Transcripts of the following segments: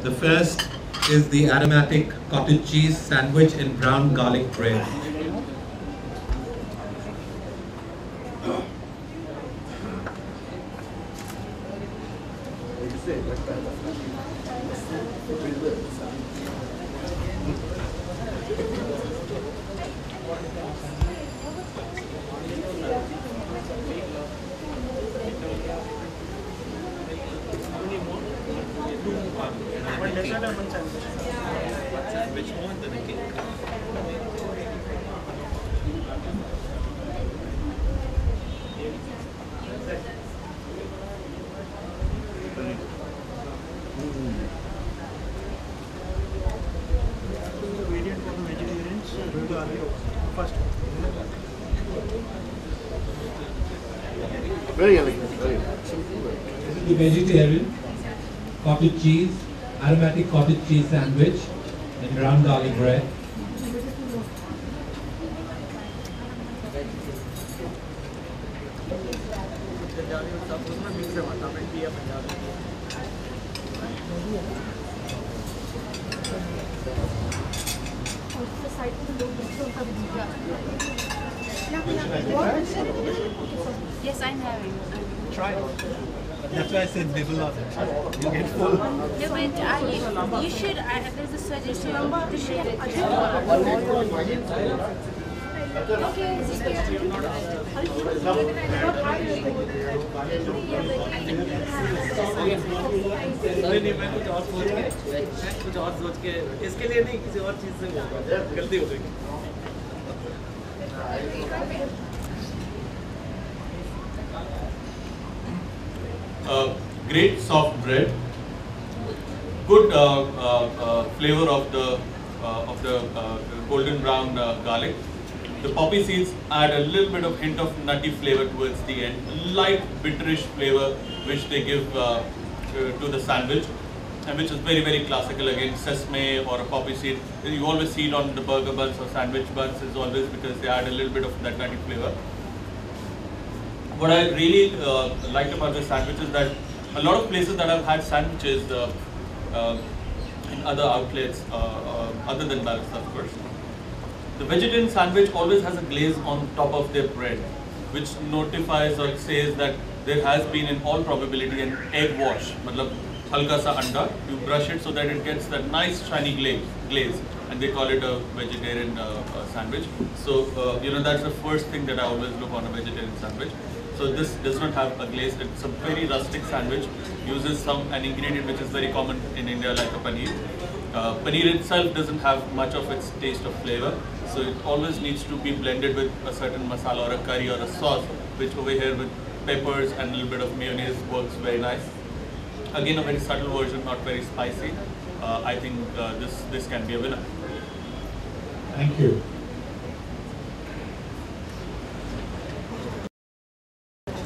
The first is the aromatic cottage cheese sandwich in brown garlic bread. Very elegant, very simple. This is the vegetarian cottage cheese, aromatic cottage cheese sandwich in brown garlic bread. Yes, I'm having. Try it. That's why I said they will not. You get full. No, but you should. There's a suggestion. You should have कुछ और सोच के इसके लिए नहीं किसी और चीज से गलती हो गई great soft bread, good flavor of the golden brown garlic. The poppy seeds add a little bit of hint of nutty flavor towards the end, light bitterish flavor which they give to the sandwich, and which is very classical. Again, sesame or a poppy seed, you always see it on the burger buns or sandwich buns, is always because they add a little bit of that nutty flavor. What I really liked about this sandwich is that a lot of places that I've had sandwiches in other outlets, other than Barista, of course, the vegetarian sandwich always has a glaze on top of their bread, which notifies or says that there has been, in all probability, an egg wash. Matlab, halka sa anda, you brush it so that it gets that nice shiny glaze, and they call it a vegetarian sandwich. So, that's the first thing that I always look on a vegetarian sandwich. So this does not have a glaze. It's a very rustic sandwich. Uses an ingredient which is very common in India, like a paneer. Paneer itself doesn't have much of its taste of flavor, so it always needs to be blended with a certain masala or a curry or a sauce, which over here with peppers and a little bit of mayonnaise works very nice. Again, a very subtle version, not very spicy. I think this can be a winner. Thank you.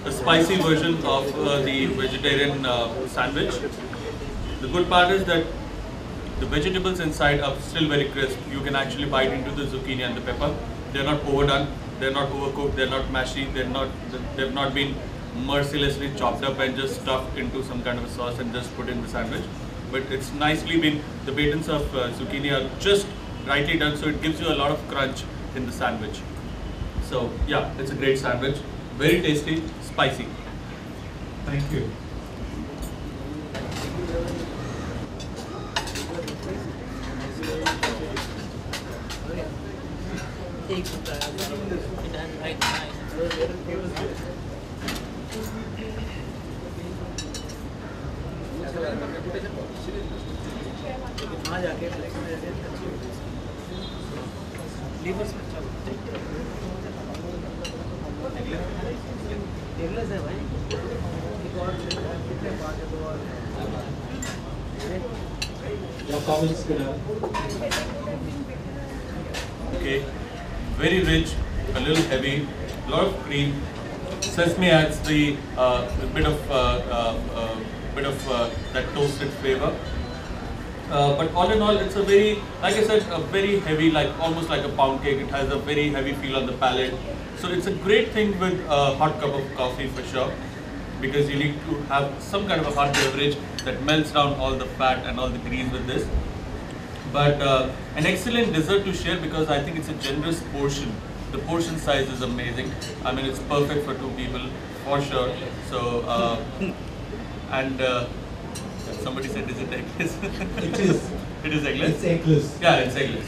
The spicy version of the vegetarian sandwich. The good part is that the vegetables inside are still very crisp. You can actually bite into the zucchini and the pepper. They're not overdone, they're not overcooked, they're not mashy, they've not been mercilessly chopped up and just stuffed into some kind of a sauce and just put in the sandwich. But it's nicely been, the batons of zucchini are just rightly done, so it gives you a lot of crunch in the sandwich. So yeah, it's a great sandwich. Very tasty, spicy. Thank you. Your comments, Kunal? Okay, very rich, a little heavy, a lot of cream. Sesame adds the bit of that toasted flavor. But all in all, it's a very, like I said, a very heavy, like almost like a pound cake. It has a very heavy feel on the palate. So it's a great thing with a hot cup of coffee for sure. because you need to have some kind of a hot beverage that melts down all the fat and all the grease with this. But an excellent dessert to share because I think it's a generous portion. The portion size is amazing. I mean, it's perfect for 2 people for sure. So, and somebody said, is it eggless? It is. It is eggless? It's eggless. Yeah, it's eggless.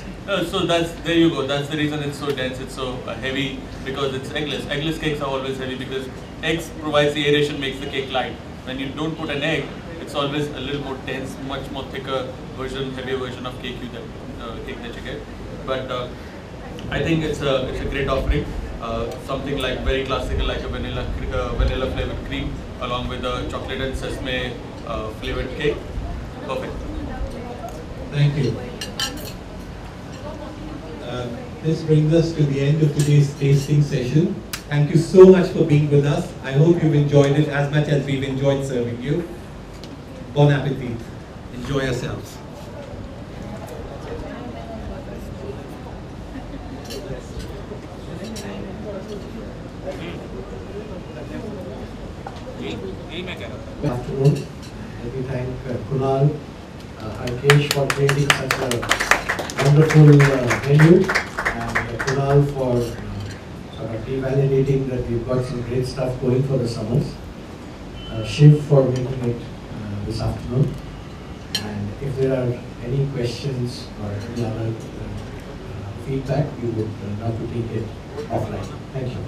So there you go. That's the reason it's so dense, it's so heavy, because it's eggless. Eggless cakes are always heavy because eggs provides the aeration, makes the cake light. When you don't put an egg, it's always a little more dense, much more thicker version, heavier version of cake that you get. But I think it's a great offering. Something like very classical, like a vanilla flavored cream, along with a chocolate and sesame flavored cake. Perfect. Thank you. This brings us to the end of today's tasting session. Thank you so much for being with us. I hope you've enjoyed it as much as we've enjoyed serving you. Bon appetit. Enjoy yourselves. Good afternoon. Let me thank Kunal, Harkesh for creating such a wonderful menu, and Kunal for sort of validating that we've got some great stuff going for the summers. Shiv for making it this afternoon. And if there are any questions or any other feedback, we would love to take it offline. Thank you.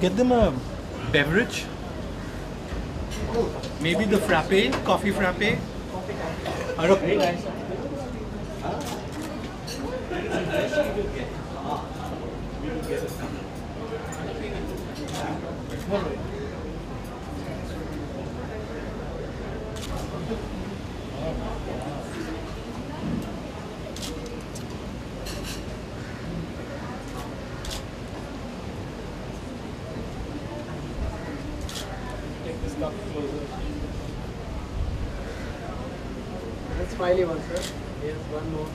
Get them a beverage, maybe the frappe, coffee frappe. Very nice. Let's file one, sir. Yes, one more.